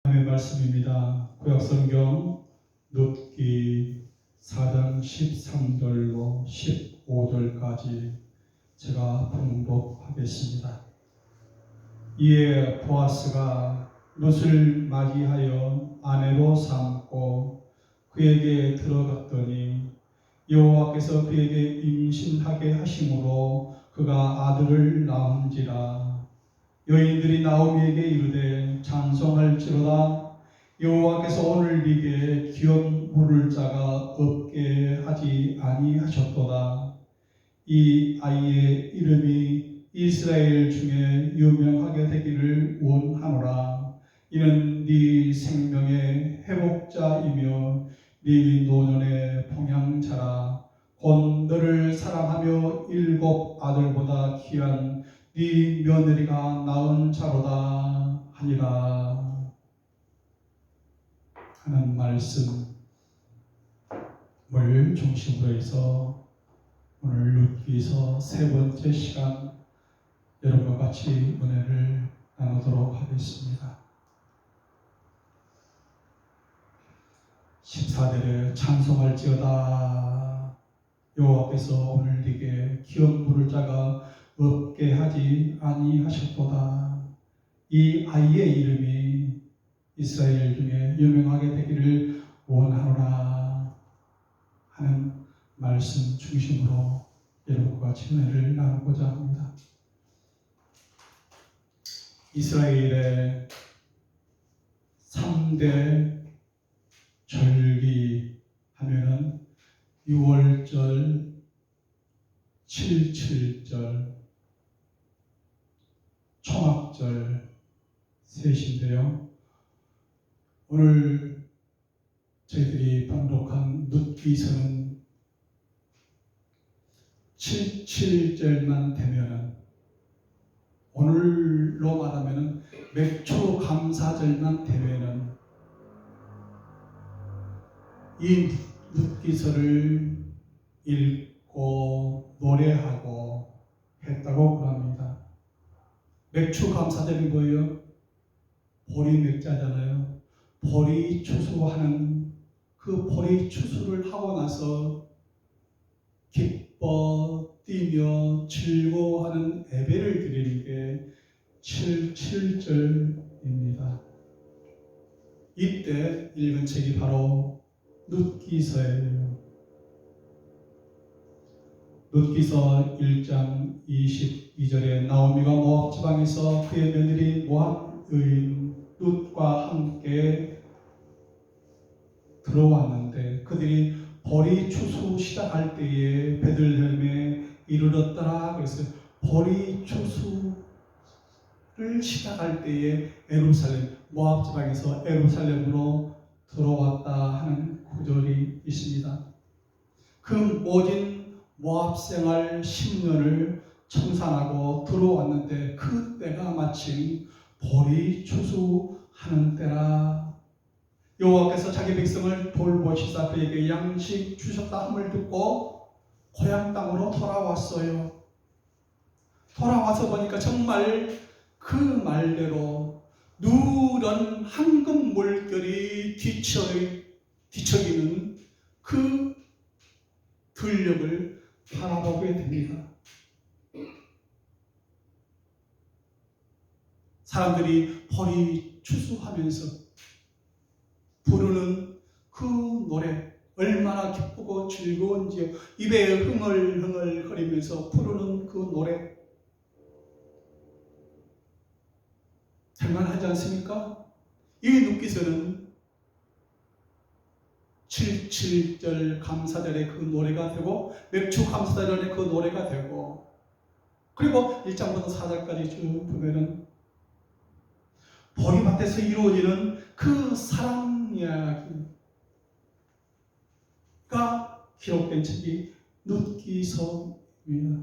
하나님의 말씀입니다. 구약성경 룻기 4장 13절로 15절까지 제가 봉독하겠습니다. 이에 보아스가 룻을 맞이하여 아내로 삼고 그에게 들어갔더니 여호와께서 그에게 임신하게 하심으로 그가 아들을 낳은지라. 여인들이 나오미에게 이르되 찬송할지로다. 여호와께서 오늘 네게 기업 물을 자가 없게 하지 아니하셨도다. 이 아이의 이름이 이스라엘 중에 유명하게 되기를 원하노라. 이는 네 생명의 회복자이며 네 노년의 봉양자라. 곧 너를 사랑하며 7 아들보다 귀한 네 며느리가 낳은 자로다 하니라 하는 말씀을 중심으로 해서 오늘 룻기서 3번째 시간 여러분과 같이 은혜를 나누도록 하겠습니다. 14절에 찬송할지어다. 여호와께서 오늘 네게 기업 물을 자가 없게 하지 아니하셨도다. 이 아이의 이름이 이스라엘 중에 유명하게 되기를 원하노라 하는 말씀 중심으로 여러분과 같이 은혜를 나누고자 합니다. 이스라엘의 3대 절기 하면은 6월절, 7.7절, 초막절 셋인데요. 오늘 저희들이 방독한 룻기서는 7.7절만 되면은, 오늘로 말하면은 맥주 감사절만 되면은 이 룻기서를 읽고 노래하고 했다고 그럽니다. 맥주 감사절이 뭐예요? 보리 맥자잖아요. 보리 추수하는 그 보리 추수를 하고 나서 기뻐 뛰며 즐거워하는 예배를 드리는 게 7.7절입니다. 이때 읽은 책이 바로 룻기서예요. 룻기서 1장 22절에 나오미가 모압 지방에서 그의 며느리 모압 여인 룻과 함께 들어왔는데 그들이 보리 추수 시작할 때에 베들레헴에 이르렀더라. 그래서 보리 추수를 시작할 때에 예루살렘, 모압 지방에서 예루살렘으로 들어왔다 하는 구절이 있습니다. 그 모진 모압 생활 10년을 청산하고 들어왔는데 그 때가 마침 보리 추수하는 때라. 여호와께서 자기 백성을 돌보시사 그에게 양식 주셨다 함을 듣고 고향 땅으로 돌아왔어요. 돌아와서 보니까 정말 그 말대로 누런 황금 물결이 뒤척이는 그 들녘을 바라보게 됩니다. 사람들이 보리 추수하면서 부르는 그 노래 얼마나 기쁘고 즐거운지요. 입에 흥얼흥얼거리면서 부르는 그 노래 할만하지 않습니까? 이 룻기서는 7.7절 감사절의 그 노래가 되고 맥주 감사절의 그 노래가 되고, 그리고 1장부터 4장까지 쭉 보면은 보리밭에서 이루어지는 그 사랑 이야기가 기록된 책이 룻기서입니다.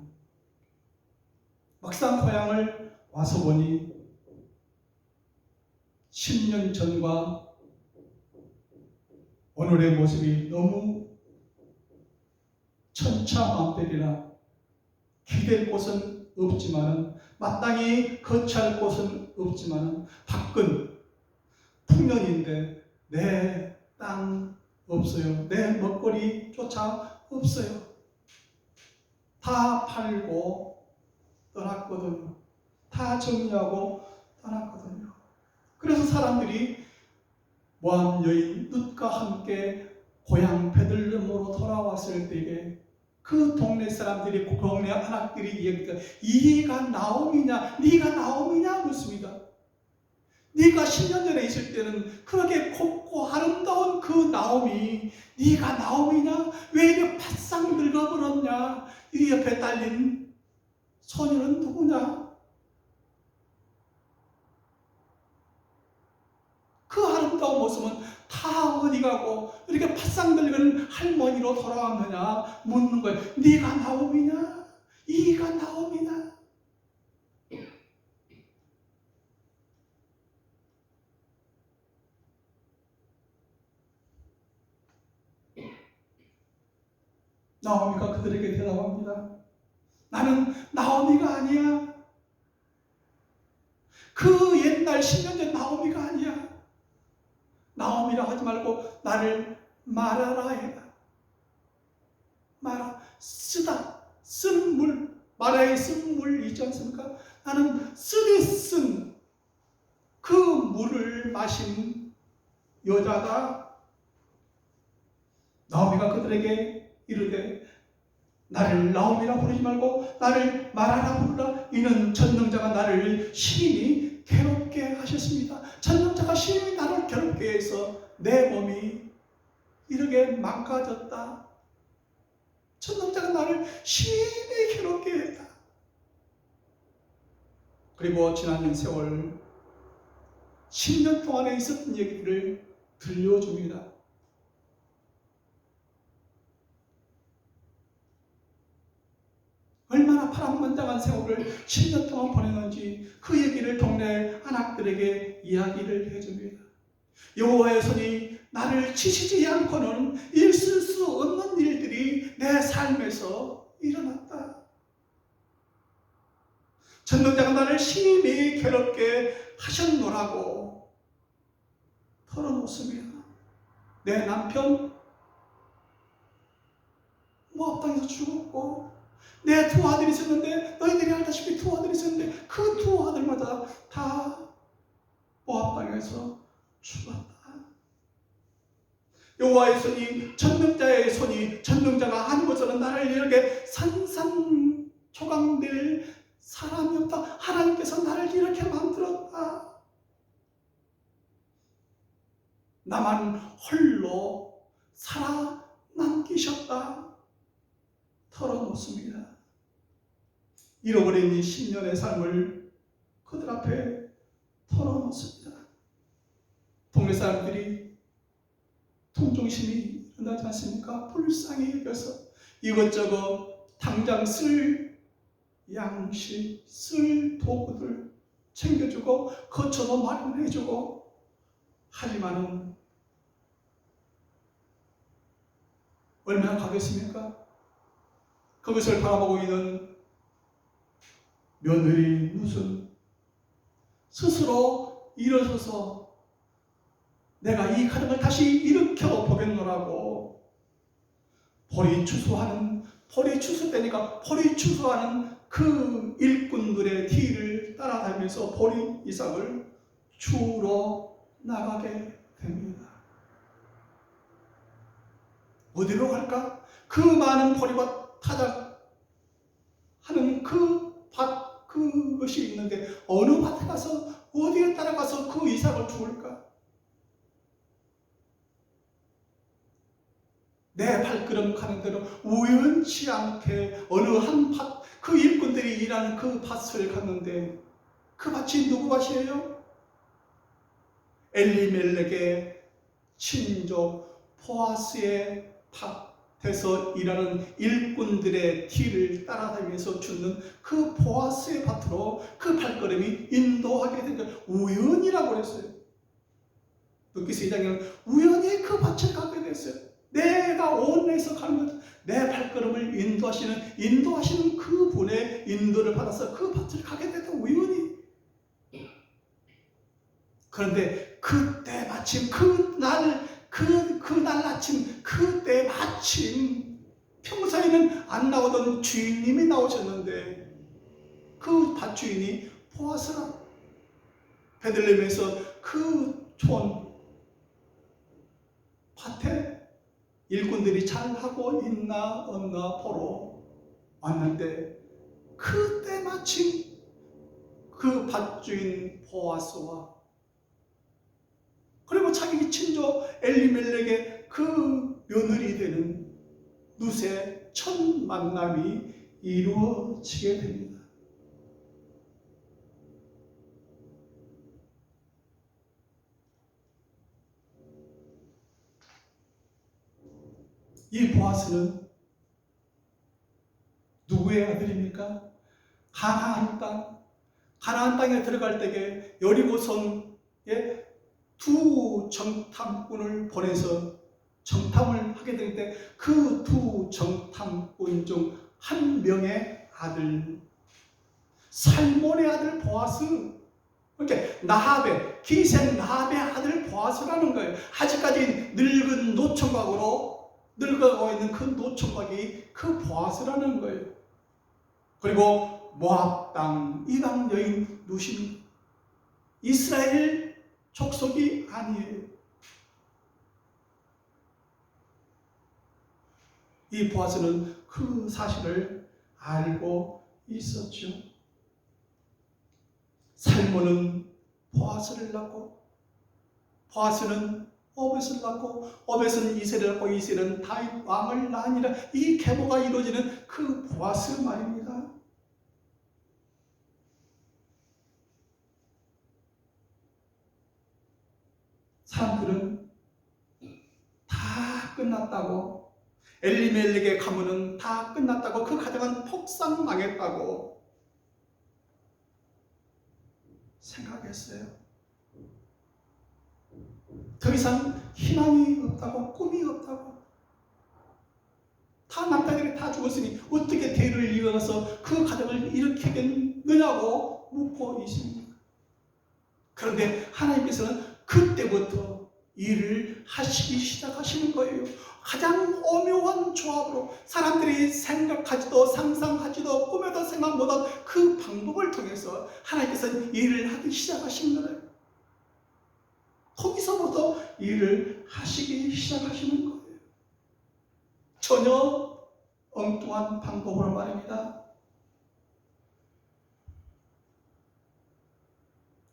막상 고향을 와서 보니 10년 전과 오늘의 모습이 너무 천차만별이라 기댈 곳은 없지만은, 마땅히 거처할 곳은 없지만은 밖은 풍년인데 내 땅 없어요. 내 먹거리조차 없어요. 다 팔고 떠났거든요. 다 정리하고 떠났거든요. 그래서 사람들이 모함 여인 룻과 함께 고향 베들레헴으로 돌아왔을 때에 그 동네 사람들이, 그 동네 아낙들이 얘기했다. 이가 나오미냐? 네가 나오미냐? 묻습니다. 네가 10년 전에 있을 때는 그렇게 곱고 아름다운 그 나오미, 네가 나오미냐? 왜 이렇게 바싹 늙어버렸냐? 이 옆에 딸린 소녀는 누구냐? 그 아름다운 모습은 다 어디 가고 이렇게 바싹 늙은 할머니로 돌아왔느냐 묻는 거예요. 네가 나오미냐? 이가 나오미냐? 나오미가 그들에게 대답합니다. 나는 나오미가 아니야. 그 옛날 10년 전 나오미가 아니야. 나오미라 하지 말고 나를 마라라 해라. 마라, 쓰다, 쓴 물, 마라에 쓴 물 있지 않습니까? 나는 쓰디 쓴 그 물을 마신 여자가. 나오미가 그들에게 이르되 나를 나오미라 부르지 말고 나를 마라라 부르라. 이는 전능자가 나를 심히 괴롭게 하셨습니다. 전능자가 심히 나를 괴롭게 해서 내 몸이 이렇게 망가졌다. 전능자가 나를 심히 괴롭게 했다. 그리고 지난 세월 10년 동안에 있었던 얘기를 들려줍니다. 얼마나 파란만장한 세월을 10년 동안 보냈는지 그 얘기를 동네 아낙들에게 이야기를 해줍니다. 여호와의 손이 나를 치시지 않고는 있을 수 없는 일들이 내 삶에서 일어났다. 전능자가 나를 심히 괴롭게 하셨노라고 털어놓습니다. 내 남편 모압 땅에서 죽었고, 내 두 아들이 있었는데, 너희들이 알다시피 두 아들이 있었는데 그 두 아들마다 다 모압 땅에서 죽었다. 여호와의 손이, 전능자의 손이, 전능자가 아니고서는 나를 이렇게 산산조각낼 사람이 없다. 하나님께서 나를 이렇게 만들었다. 나만 홀로 살아남기셨다. 털어놓습니다. 잃어버린 이 10년의 삶을 그들 앞에 털어놓습니다. 동네 사람들이 동정심이 일어나지 않습니까? 불쌍히 여겨서 이것저것 당장 쓸 양식, 쓸 도구들 챙겨주고 거처도 마련해주고, 하지만은 얼마나 가겠습니까? 그것을 바라보고 있는 며느리 무슨 스스로 일어서서 내가 이 가정을 다시 일으켜 보겠노라고 보리 추수되니까 보리 추수하는 그 일꾼들의 뒤를 따라다니면서 보리 이삭을 주우러 나가게 됩니다. 어디로 갈까? 그 많은 보리밭 타작하는 그 밭, 그것이 있는데 어느 밭에 가서, 어디에 따라가서 그 이삭을 주울까? 내 발걸음 가는 대로 우연치 않게 어느 한 밭, 그 일꾼들이 일하는 그 밭을 갔는데, 그 밭이 누구 밭이에요? 엘리멜렉의 친족 보아스의 밭에서 일하는 일꾼들의 뒤를 따라다니면서 주는 그 보아스의 밭으로 그 발걸음이 인도하게 된 거예요. 우연이라고 그랬어요. 룻기서 2장에는 우연히 그 밭을 가게 됐어요. 내가 온내에서 가는 것, 내 발걸음을 인도하시는 그 분의 인도를 받아서 그 밭을 가게 됐다. 우연히. 그런데 그때 마침 그날 아침 그때 마침 평소에는 안 나오던 주인님이 나오셨는데 그 밭주인이 보아스라 베들레헴에서 그 촌 밭에 일꾼들이 잘하고 있나 없나 보러 왔는데 그때 마침 그 밭주인 보아스와 그리고 자기 친조 엘리멜렉의 그 며느리 되는 룻의 첫 만남이 이루어지게 됩니다. 이 보아스는 누구의 아들입니까? 가나안 땅에 들어갈 때에 여리고성에 두 정탐꾼을 보내서 정탐을 하게 될 때 그 두 정탐꾼 중 한 명의 아들 살몬의 아들 보아스, 이렇게 나합의 기생 나합의 아들 보아스라는 거예요. 아직까지 늙은 노총각으로 늙어가고 있는 그 노총각이 그 보아스라는 거예요. 그리고 모압 땅 이방 여인 룻입니다. 이스라엘 족속이 아니에요. 이 보아스는 그 사실을 알고 있었죠. 살몬은 보아스를 낳고 보아스는 오벳을 낳고 오벳은 이새를 낳고 이새는 다윗 왕을 낳으니라. 이 계보가 이루어지는 그 보아스 말입니다. 사람들은 다 끝났다고, 엘리멜렉의 가문은 다 끝났다고, 그 가정은 폭삭망했다고 생각했어요. 더 이상 희망이 없다고, 꿈이 없다고. 다 남자들이 다 죽었으니 어떻게 대를 이어가서 그 가정을 일으키겠느냐고 묻고 있습니다. 그런데 하나님께서는 그때부터 일을 하시기 시작하시는 거예요. 가장 오묘한 조합으로 사람들이 생각하지도 상상하지도 꿈에도 생각 못한 그 방법을 통해서 하나님께서는 일을 하기 시작하신 거예요. 거기서부터 일을 하시기 시작하시는 거예요. 전혀 엉뚱한 방법으로 말입니다.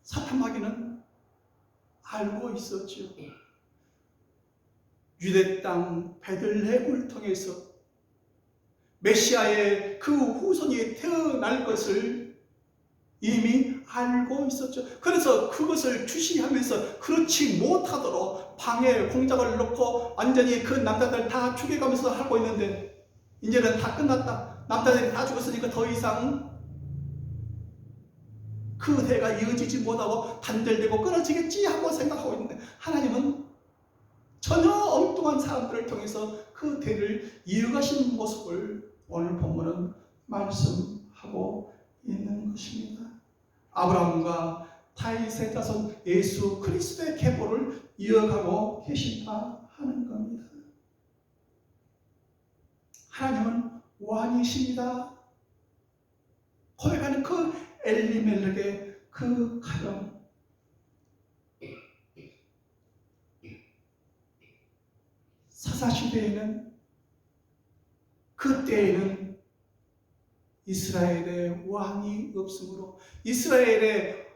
사탄마귀는 알고 있었죠. 유대 땅 베들레헴을 통해서 메시아의 그 후손이 태어날 것을 이미 알고 있었죠. 그래서 그것을 주시하면서 그렇지 못하도록 방에 공작을 넣고 완전히 그 남자들 다 죽여가면서 하고 있는데 이제는 다 끝났다. 남자들이 다 죽었으니까 더 이상 그 대가 이어지지 못하고 단절되고 끊어지겠지 하고 생각하고 있는데 하나님은 전혀 엉뚱한 사람들을 통해서 그 대를 이어가시는 모습을 오늘 본문은 말씀하고 있는 것입니다. 아브라함과 다윗의 자손 예수 그리스도의 계보를 이어가고 계신다 하는 겁니다. 하나님은 왕이십니다. 고백하는 그 엘리멜렉의 그 가정, 사사시대에는 그때에는 이스라엘의 왕이 없으므로 이스라엘의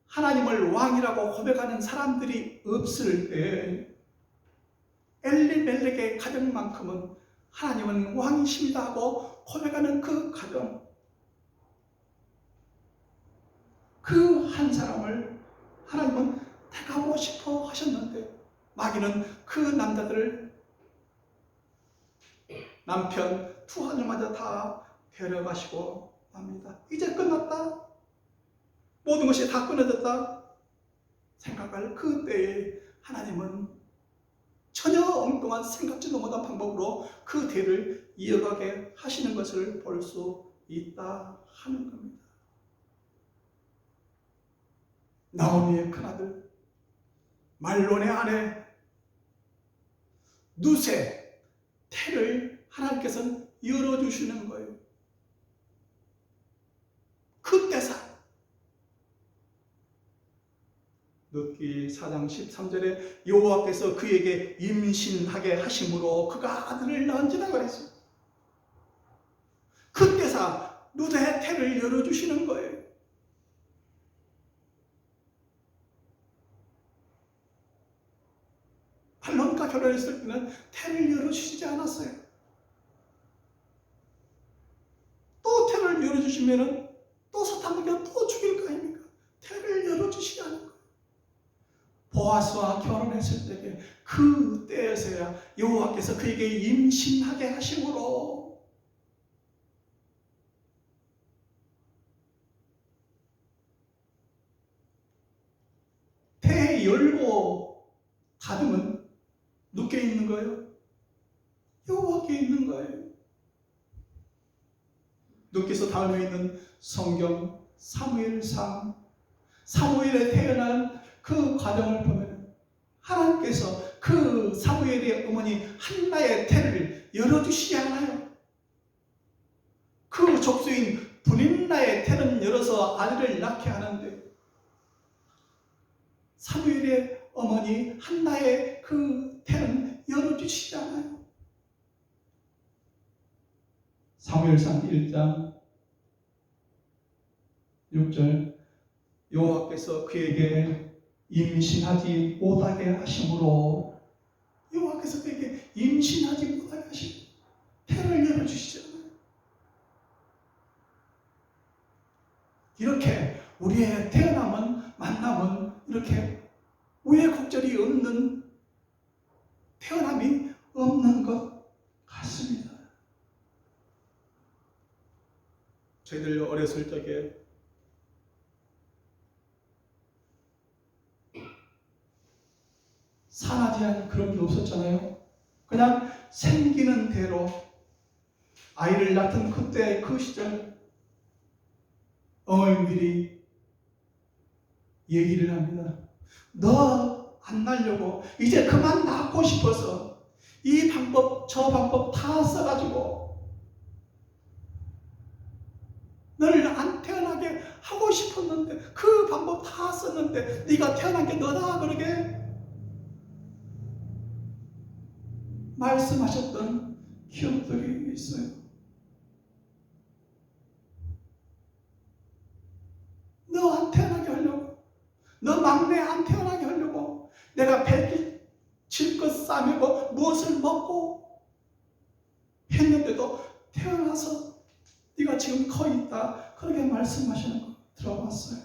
하나님을 왕이라고 고백하는 사람들이 없을 때 엘리멜렉의 가정만큼은 하나님은 왕이십니다 하고 고백하는 그 가정, 그 한 사람을 하나님은 택하고 싶어 하셨는데 마귀는 그 남자들을 남편 투하자마자 다 데려가시고 맙니다. 이제 끝났다. 모든 것이 다 끊어졌다. 생각할 그때에 하나님은 전혀 엉뚱한 생각지도 못한 방법으로 그 대를 이어가게 하시는 것을 볼 수 있다 하는 겁니다. 나오미의 큰아들 말론의 아내 누세 태를 하나님께서는 열어주시는 거예요. 그때사 룻기 4장 13절에 여호와께서 그에게 임신하게 하심으로 그가 아들을 낳은지라 그랬어요. 그때사 룻의 태를 열어주시는 거예요. 말론과 결혼했을 때는 태를 열어주시지 않았어요. 또 태를 열어주시면은 또 사탄에게 또 죽일 거 아닙니까? 태를 열어주시지 않은 거예요. 보아스와 결혼했을 때에 그 때에서야 여호와께서 그에게 임신하게 하심으로 태 열고 닫음은 누께 있는 거예요? 여호와께 있는 거예요. 누께서 다음에 있는 성경 사무엘상 사무엘에 태어난 그 과정을 보면 하나님께서 그 사무엘의 어머니 한나의 태를 열어주시지 않아요. 그 족수인 브린나의 태는 열어서 아들을 낳게 하는데 사무엘의 어머니 한나의 그 태는 열어주시지 않아요. 사무엘상 1장 6절 여호와께서 그에게 임신하지 못하게 하심으로 여호와께서 그에게 임신하지 못하게 하심으로 태를 열어주시지 않아요. 이렇게 우리의 태어남은 만남은 이렇게 우여곡절이 없는 태어남이 없는 것 같습니다. 저희들 어렸을 적에 산하제한 그런 게 없었잖아요. 그냥 생기는 대로 아이를 낳던 그때 그 시절 어머님들이 얘기를 합니다. 너 안 낳으려고 이제 그만 낳고 싶어서 이 방법 저 방법 다 써가지고 너를 안 태어나게 하고 싶었는데 그 방법 다 썼는데 네가 태어난 게 너다 그러게 말씀하셨던 기억들이 있어요. 너 안 태어나게 하려고, 너 막내 안 태어나게 하려고 내가 질것 싸매고 무엇을 먹고 했는데도 태어나서 네가 지금 커 있다 그렇게 말씀하시는 거 들어봤어요.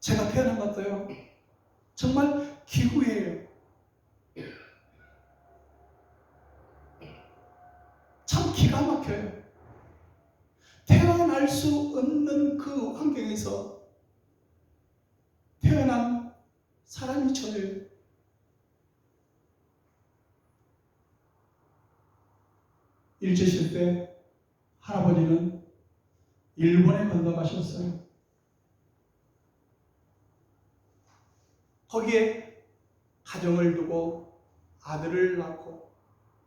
제가 태어난 것 같아요. 정말 기구예요. 참 기가 막혀요. 태어날 수 없는 그 환경에서 태어난 사람이 저예요. 일제시대 때 할아버지는 일본에 건너가셨어요. 거기에 가정을 두고 아들을 낳고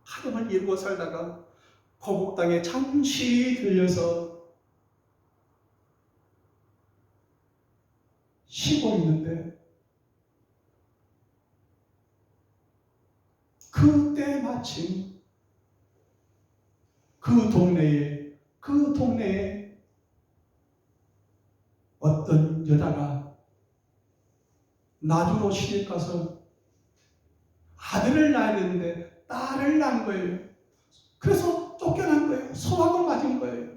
가정을 이루고 살다가 거국 땅에 잠시 들려서 쉬고 있는데 그때 마침 그 동네에 어떤 여자가 나주로 시집 가서 아들을 낳아야 되는데 딸을 낳은 거예요. 그래서 쫓겨난 거예요. 소박을 맞은 거예요.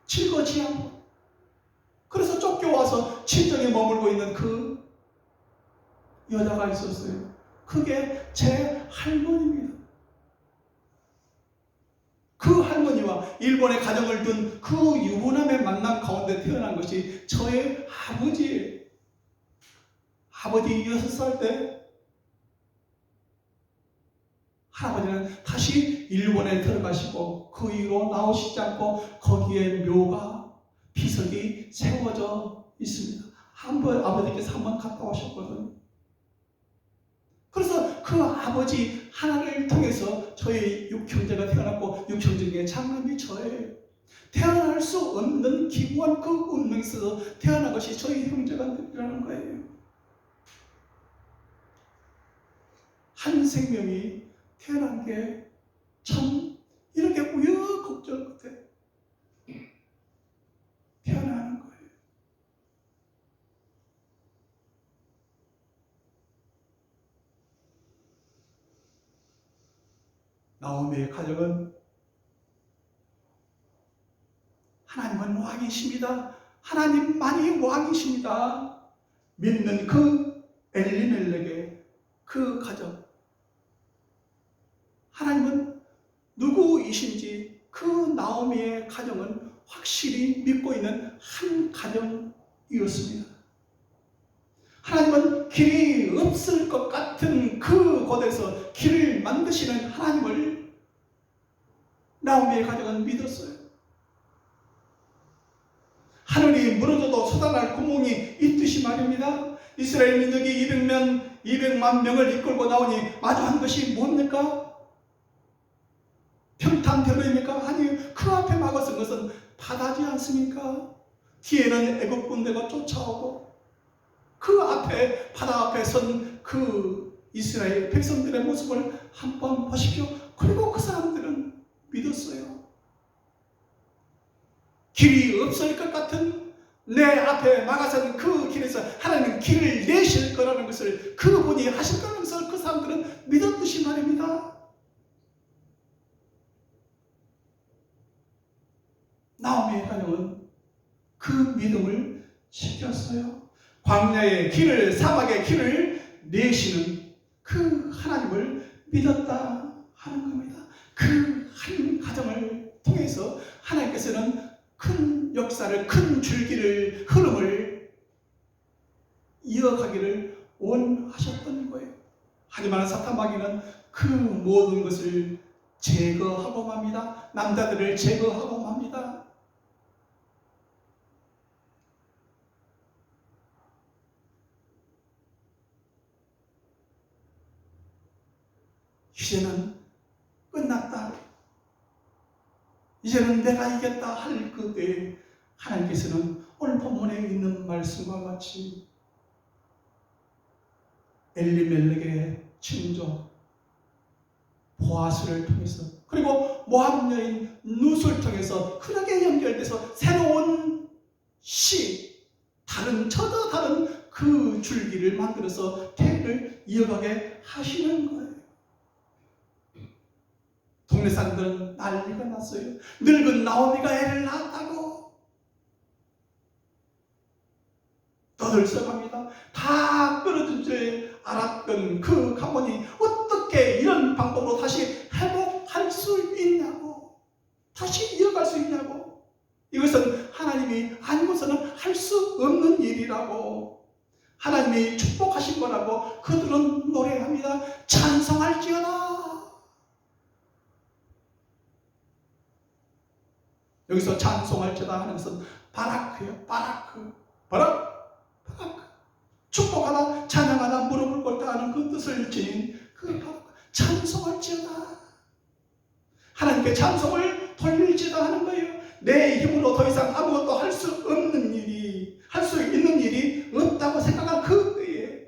즐거지 않고. 그래서 쫓겨와서 친정에 머물고 있는 그 여자가 있었어요. 그게 제 할머니입니다. 그 할머니와 일본의 가정을 둔 그 유부남의 만남 가운데 태어난 것이 저의 아버지예요. 아버지 6살 때 할아버지는 다시 일본에 들어가시고 그 이후로 나오시지 않고 거기에 묘가 비석이 세워져 있습니다. 아버지께서 한번 갔다 오셨거든. 그래서 그 아버지 하나를 통해서 저희 육형제가 태어났고, 육형제 중에 장남이 저예요. 태어날 수 없는 기구한 그 운명에 있어서 태어난 것이 저희 형제간들이라는 거예요. 한 생명이 태어난 게 참 이렇게 우여곡절 끝에 태어나는 거예요. 나오미의 가정은 하나님은 왕이십니다. 하나님만이 왕이십니다. 믿는 그 엘리멜렉의 그 가정, 하나님은 누구이신지 그 나오미의 가정은 확실히 믿고 있는 한 가정이었습니다. 하나님은 길이 없을 것 같은 그 곳에서 길을 만드시는 하나님을 나오미의 가정은 믿었어요. 하늘이 무너져도 솟아날 구멍이 있듯이 말입니다. 이스라엘 민족이 200만 명을 이끌고 나오니 마주한 것이 뭡니까? 평탄대로입니까? 아니, 그 앞에 막아선 것은 바다지 않습니까? 뒤에는 애국 군대가 쫓아오고, 그 앞에, 바다 앞에 선 그 이스라엘 백성들의 모습을 한번 보십시오. 그리고 그 사람들은 믿었어요. 길이 없을 것 같은 내 앞에 막아선 그 길에서 하나님은 길을 내실 거라는 것을, 그분이 하실 거라는 것을 그 사람들은 믿었듯이 말입니다. 나오미의 가정은 그 믿음을 지켰어요. 광야의 길을, 사막의 길을 내시는 그 하나님을 믿었다 하는 겁니다. 그 한 가정을 통해서 하나님께서는 큰 역사를, 큰 줄기를, 흐름을 이어가기를 원하셨던 거예요. 하지만 사탄 마귀는 그 모든 것을 제거하고 맙니다. 남자들을 제거하고 맙니다. 이제는 끝났다, 이제는 내가 이겼다 할 그때 하나님께서는 오늘 본문에 있는 말씀과 같이 엘리멜렉의 친족 보아스를 통해서, 그리고 모압 여인 룻을 통해서 크게 연결돼서 새로운 저도 다른 그 줄기를 만들어서 태를 이어가게 하시는 거예요. 동네 사람들은 난리가 났어요. 늙은 나오미가 애를 낳았다고 떠들썩합니다. 다 끊어진 줄 알았던 그 가문이 어떻게 이런 방법으로 다시 회복할 수 있냐고, 다시 이어갈 수 있냐고. 이것은 하나님이 아니고서는 할 수 없는 일이라고, 하나님이 축복하신 거라고 그들은 노래합니다. 찬송할지어다. 여기서 찬송할지어다 하는 것은 바라크예요. 바라크. 축복하다, 찬양하다, 무릎을 꿇다 하는 그 뜻을 지닌 그 바라크. 찬송할지어다. 하나님께 찬송을 돌릴지어다 하는 거예요. 내 힘으로 더 이상 아무것도 할 수 없는 일이, 할 수 있는 일이 없다고 생각한 그때에,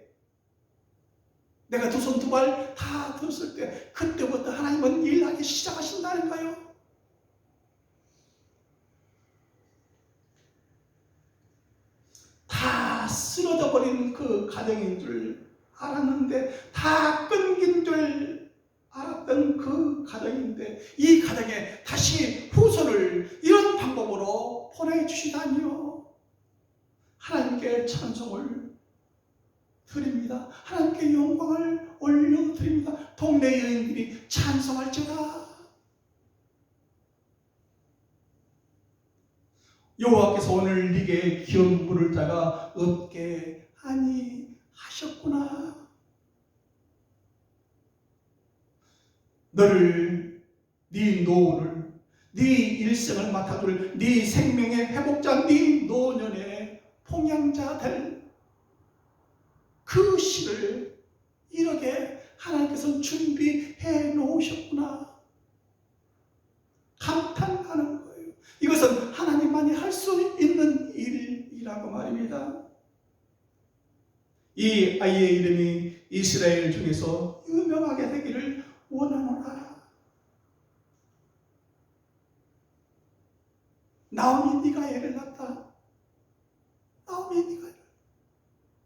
내가 두 손 두 발 다 들었을 때, 그때부터 하나님은 일하기 시작하신다는 거예요. 다 쓰러져 버린 그 가정인 줄 알았는데, 다 끊긴 줄 알았던 그 가정인데, 이 가정에 다시 후손을 이런 방법으로 보내주시다니요. 하나님께 찬송을 드립니다. 하나님께 영광을 올려드립니다. 동네 여인들이 찬송할지어다. 여호와께서 오늘 네게 기업 물을 자가 없게 하니 하셨구나. 너를, 네 노후를, 네 일생을 맡아줄 네 생명의 회복자, 네 노년의 봉양자 될 그 씨를 이렇게 하나님께서 준비해 놓으셨구나. 감탄하는 거예요. 이것은 하나님만이 할 수 있는 일이라고 말입니다. 이 아이의 이름이 이스라엘 중에서 유명하게 되기를 원하노라. 나오미 네가 애를 낳았다. 나오미 네가.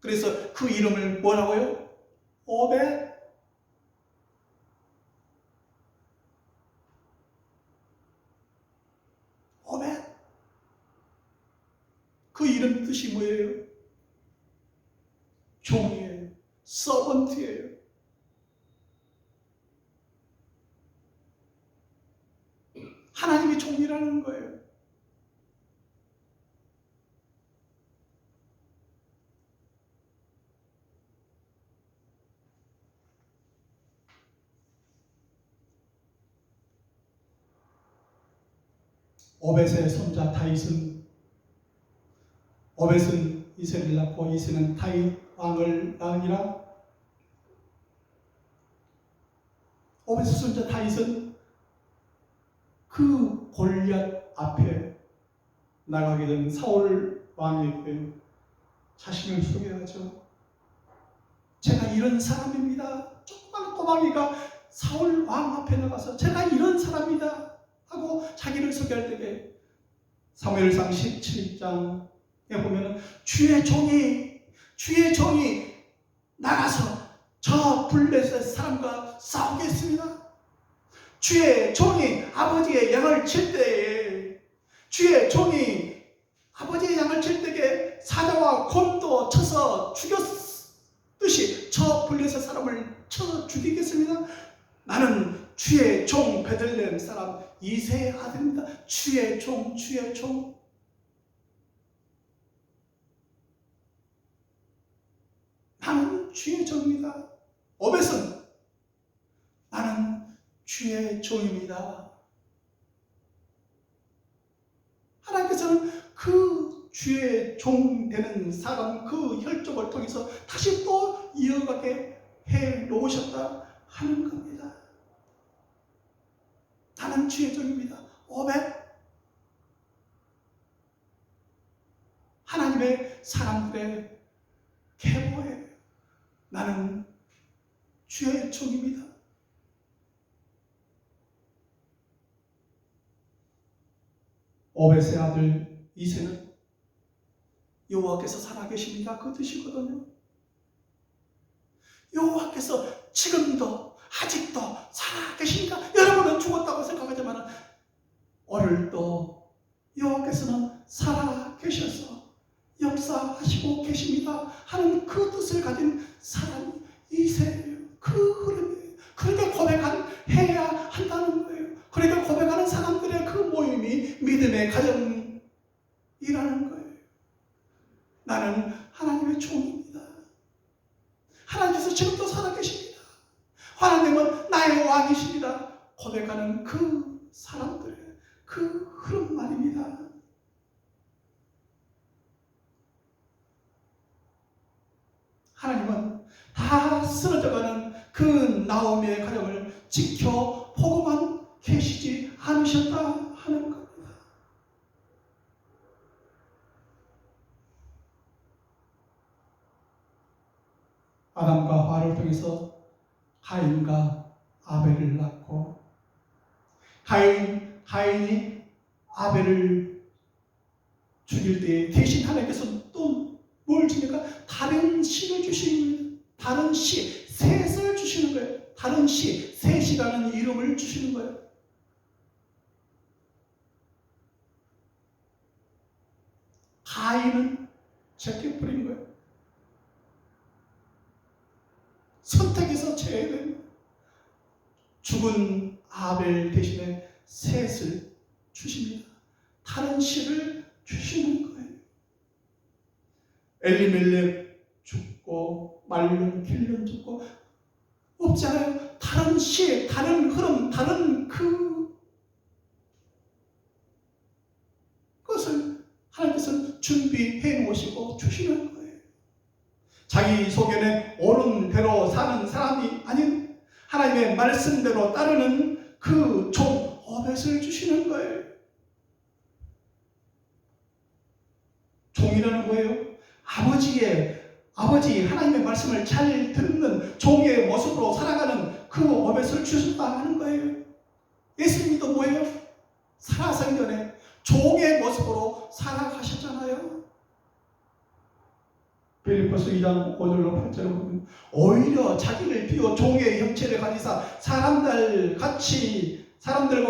그래서 그 이름을 뭐라고요? 오벳. 오벳. 그 이름 뜻이 뭐예요? 종이에요. 서번트예요. 하나님이 종이라는 거예요. 오벳의 손자 다윗은 이새를 낳고 이새는 다윗 왕을 낳으니라. 오벳의 손자 다윗은 그 골리앗 앞에 나가게 된 사울 왕에게 자신을 소개하죠. 제가 이런 사람입니다. 조그만 꼬마귀가 사울 왕 앞에 나가서 제가 이런 사람이다 하고 자기를 소개할 때에 사무엘상 17장에 보면 주의 종이 나가서 저 블레셋 사람과 싸우겠습니다. 주의 종이 아버지의 양을 칠 때에 주의 종이 아버지의 양을 칠 때에 사자와 곰도 쳐서 죽였듯이 저 블레셋 사람을 쳐 죽이겠습니다. 나는 주의 종 베들레헴 사람 이새의 아들입니다. 주의 종. 나는 주의 종입니다. 오벳은 나는 주의 종입니다. 하나님께서는 그 주의 종 되는 사람 그 혈족을 통해서 다시 또 이어가게 해 놓으셨다 하는 겁니다. 나는 주의 종입니다. 오벳. 하나님의 사람들의 계보예요. 나는 주의 종입니다. 오벳의 아들 이새는 여호와께서 살아계십니다. 그 뜻이거든요. 여호와께서 지금도 아직도 살아계십니까? 여러분은 죽었다고 생각하지만 오늘도 여호와께서는 살아계셔서 역사하시고 계십니다 하는 그 뜻을 가진 사람이 이새예요. 그 흐름이에요. 그렇게 고백해야 한다는 거예요. 그렇게 고백하는 사람들의 그 모임이 믿음의 가정이라는 거예요. 나는 하나님의 종입니다. 하나님께서 지금도 살아계십니다. 하나님은 나의 왕이십니다. 고백하는 그 사람들의 그 흐름 말입니다. 하나님은 다 쓰러져가는 그 나오미의 가정을 지켜보고만 계시지 않으셨다 하는 겁니다. 아담과 하와를 통해서 가인과 아벨을 낳고 가인이 아벨을 죽일 때 대신 하나님께서 또 뭘 주니까 다른 씨를 주시는, 다른 씨, 셋을 주시는 거예요. 다른 씨, 셋이라는 이름을 주시는 거예요. 가인은 제껴버린 거예요. 선택해서 제외된 거예요. 죽은 아벨 대신에 셋을 주십니다. 다른 씨를 주시는 거예요. 엘리멜렉 죽고 말론 킬론 죽고 없잖아요. 다른 시, 다른 흐름, 다른 그것을 하나님께서 준비해 놓으시고 주시는 거예요. 자기 소견에 옳은 대로 사는 사람이 아닌 하나님의 말씀대로 따르는 그 종 오벳을 주시는 거예요. 종이라는 거예요. 아버지 하나님의 말씀을 잘 듣는 종의 모습으로 살아가는 그 오벳을 주셨다 하는 거예요. 예수님도 뭐예요? 살아생전에 종의 모습으로 살아가셨잖아요. 빌립보서 2장 5절로 8절로 보면 오히려 자기를 비워 종의 형체를 가지사 사람들과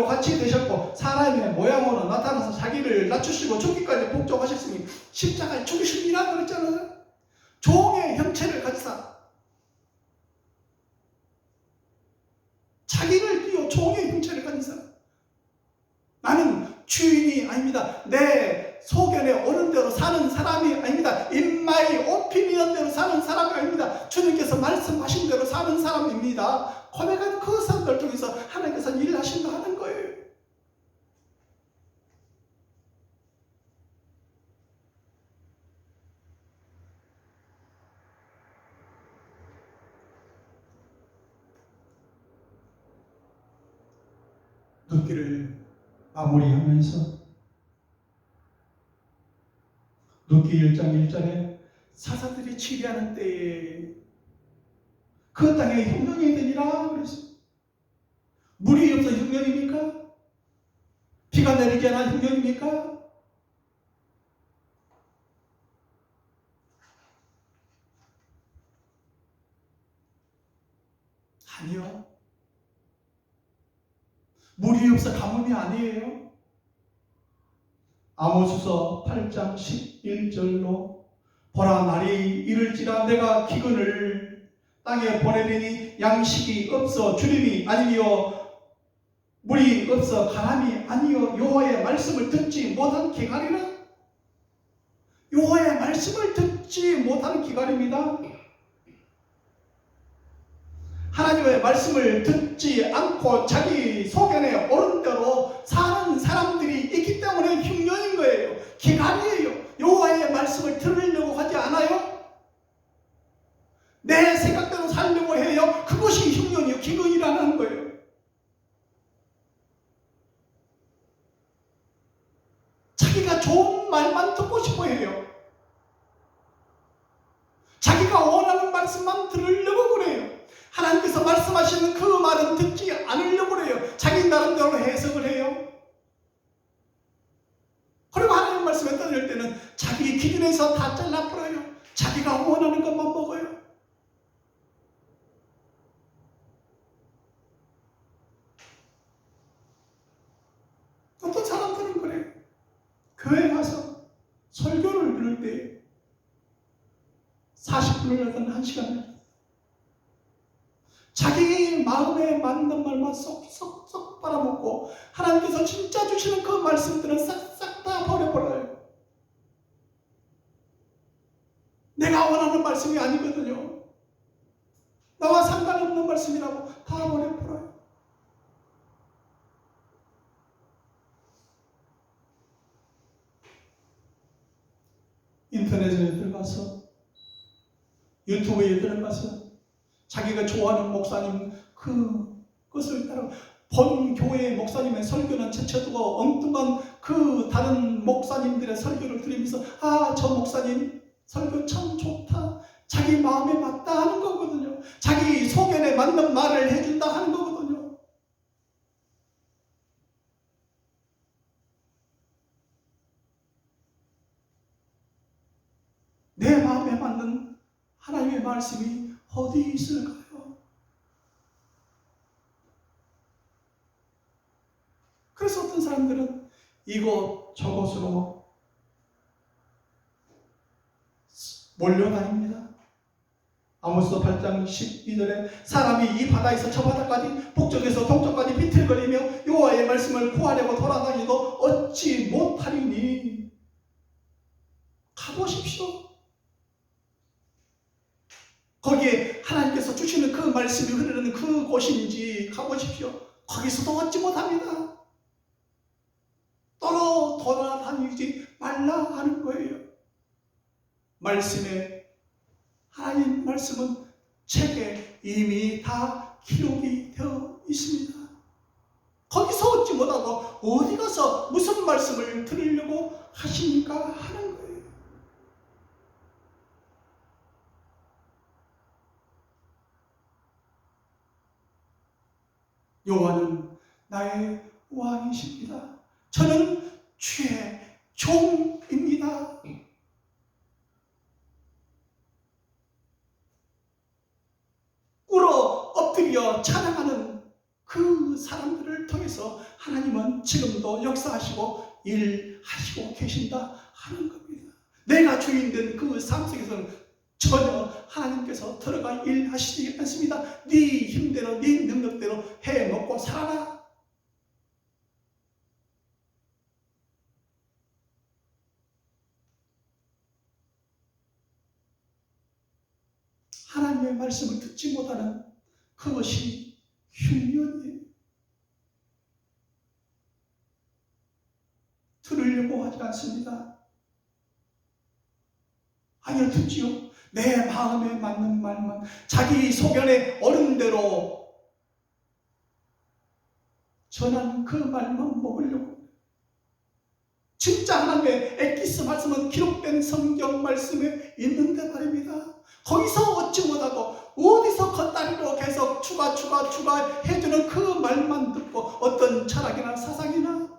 같이 되셨고 사람의 모양으로 나타나서 자기를 낮추시고 죽기까지 복종하셨으니 십자가에 죽으심이라 그랬잖아요. 종의 형체를 가지사 자기를 비워 종의 형체를 가지사 나는 주인이 아닙니다. 내 소견에 옳은 대로 사는 사람이 아닙니다. 인마이 오피니언 대로 사는 사람이 아닙니다. 주님께서 말씀하신 대로 사는 사람입니다. 고백하는 그 사람들 중에서 하나님께서 일을 하신다 하는 거예요. 눕기를 마무리하면서 눕기 1장 1절에 사사들이 치리하는 때에 그 땅에 흉년이 되니라 그랬어요. 물이 없어 흉년입니까? 비가 내리지 않아 흉년입니까? 아니요. 물이 없어 가뭄이 아니에요. 아모스서 8장 11절로 보라 날이 이를지라 내가 기근을 땅에 보내리니 양식이 없어 주림이 아니며 물이 없어 가람이 아니요 여호와의 말씀을 듣지 못한 기갈이라. 여호와의 말씀을 듣지 못한 기갈입니다. 하나님의 말씀을 듣지 않고 자기 소견에 옳은 대로 사는 사람들이 있기 때문에 흉년인 거예요. 기갈이에요. 여호와의 말씀을 들으려고 하지 않아요. 내 생각대로 살려고 해요. 그것이 흉년이요 기근이라는 거예요. 자기가 좋은 말만 듣고 싶어 해요. 자기가 원하는 말씀만 들으려고 그래요. 하나님께서 말씀하시는 그 말은 듣지 않으려고 그래요. 자기 나름대로 해석을 해요. 그리고 하나님 말씀에 따를 때는 자기 기준에서 다 잘라버려요. 자기가 원하는 것만 먹어요. 어떤 사람들은 그래요. 교회 가서 설교를 들을 때 40분을 하든 1시간을 자기 마음에 맞는 말만 쏙쏙쏙 빨아먹고 하나님께서 진짜 주시는 그 말씀들은 싹싹 다 버려버려요. 내가 원하는 말씀이 아니거든요. 나와 상관없는 말씀이라고 다 버려버려요. 인터넷에 들어가서 유튜브에 들어가서 자기가 좋아하는 목사님 그것을 따라 본 교회의 목사님의 설교는 제쳐두고 엉뚱한 그 다른 목사님들의 설교를 들으면서 아, 저 목사님 설교 참 좋다. 자기 마음에 맞다 하는 거거든요. 자기 소견에 맞는 말을 해준다 하는 거거든요. 내 마음에 맞는 하나님의 말씀이 어디 있을까요? 그래서 어떤 사람들은 이곳 저곳으로 몰려다닙니다. 아모스 8장 12절에 사람이 이 바다에서 저 바다까지 북쪽에서 동쪽까지 비틀거리며 여호와의 말씀을 구하려고 돌아다니도 얻지 못하리니 가보십시오. 거기에 하나님께서 주시는 그 말씀이 흐르는 그 곳인지 가보십시오. 거기서도 얻지 못합니다. 돌아다니지 말라 하는 거예요. 말씀에 하나님 말씀은 책에 이미 다 기록이 되어 있습니다. 거기서 얻지 못하고 어디 가서 무슨 말씀을 들으려고 하십니까? 하는 거예요. 여호와는 나의 왕이십니다. 저는 주의 종입니다. 꿇어 엎드려 찬양하는 그 사람들을 통해서 하나님은 지금도 역사하시고 일하시고 계신다 하는 겁니다. 내가 주인된 그 삶 속에서는 전혀 하나님께서 들어가 일하시지 않습니다. 네 힘대로 네 능력대로 해먹고 살아라. 하나님의 말씀을 듣지 못하는 그것이 흉년이에요. 들으려고 하지 않습니다. 아니요, 듣지요. 내 마음에 맞는 말만 자기 소견에 옳은 대로 전하는 그 말만 먹으려고. 진짜 하나님의 엑기스 말씀은 기록된 성경 말씀에 있는데 말입니다. 거기서 얻지 못하고 어디서 겉다리로 계속 추가해주는 그 말만 듣고 어떤 철학이나 사상이나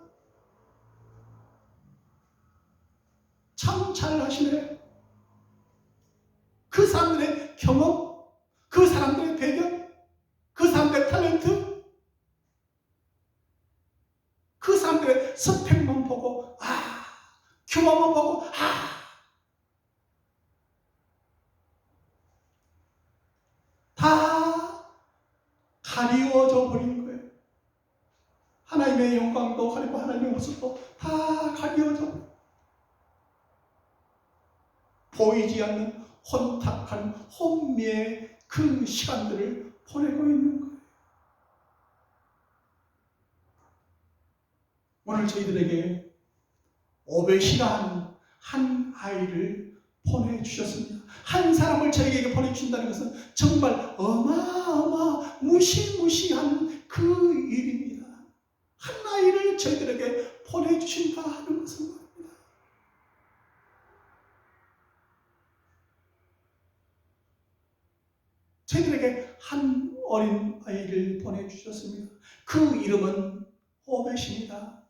참 잘하시네. 그 사람들의 경험, 그 사람들의 배경, 그 사람들의 탤런트, 그 사람들의 스펙만 보고 규모만 보고 다 가리워져 버린 거예요. 하나님의 영광도 가리고 하나님의 모습도 다 가리워져 버린, 보이지 않는 혼탁한 혼미의 그 시간들을 보내고 있는 거예요. 오늘 저희들에게 오벳이라는 한 아이를 보내주셨습니다. 한 사람을 저에게 보내주신다는 것은 정말 무시무시한 그 일입니다. 한 아이를 저희들에게 보내주신다 하는 것은 말입니다. 저희들에게 한 어린 아이를 보내주셨습니다. 그 이름은 오벳입니다.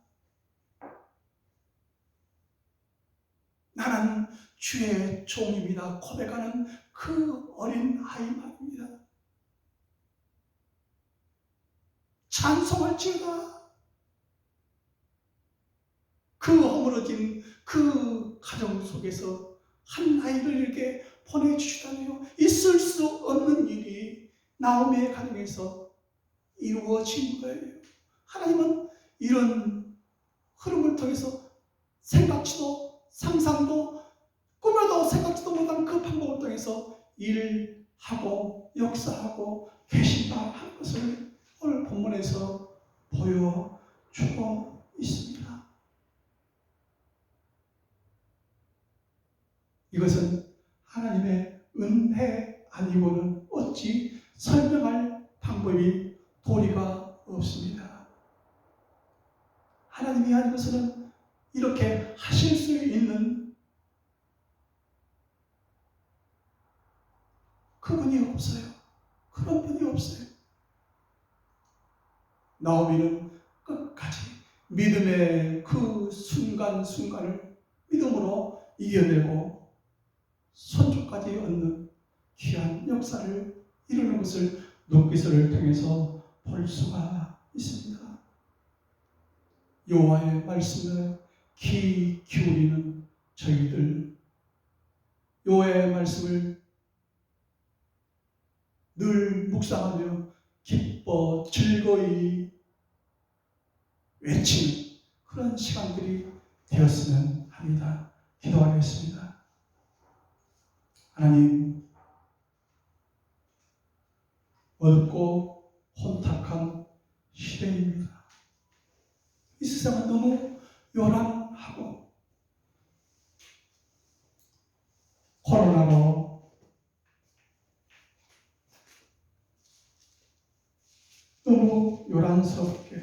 나는 주의 종입니다. 고백하는 그 어린 아이 말입니다. 찬송할지어다. 그 허물어진 그 가정 속에서 한 아이를 이렇게 보내주시다니요. 있을 수 없는 일이 나오미의 가정에서 이루어진 거예요. 하나님은 이런 흐름을 통해서 생각지도 상상도 꿈에도 생각지도 못한 그 방법을 통해서 일을 하고 역사하고 계신다 하는 것을 오늘 본문에서 보여주고 있습니다. 이것은 하나님의 은혜 아니고는 어찌 설명할 방법이 도리가 없습니다. 하나님이 아니고서는 이렇게 하실 수 있는 그분이 없어요. 그런 분이 없어요. 나오미는 끝까지 믿음의 그 순간순간을 믿음으로 이겨내고 손주까지 얻는 귀한 역사를 이루는 것을 룻기서를 통해서 볼 수가 있습니다. 여호와의 말씀에 귀 기울이는 저희들, 여호와의 말씀을 늘 묵상하며 기뻐 즐거이 외치는 그런 시간들이 되었으면 합니다. 기도하겠습니다. 하나님, 어둡고 혼탁한 시대입니다. 이 세상은 너무 요란하고 코로나로 너무 요란스럽게,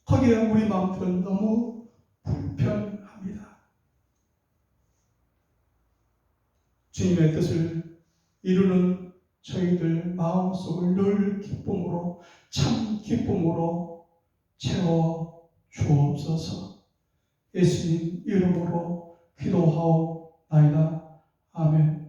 거기에 우리 마음들은 너무 불편합니다. 주님의 뜻을 이루는 저희들 마음속을 늘 기쁨으로, 참 기쁨으로 채워 주옵소서. 예수님 이름으로 기도하옵나이다. 아멘.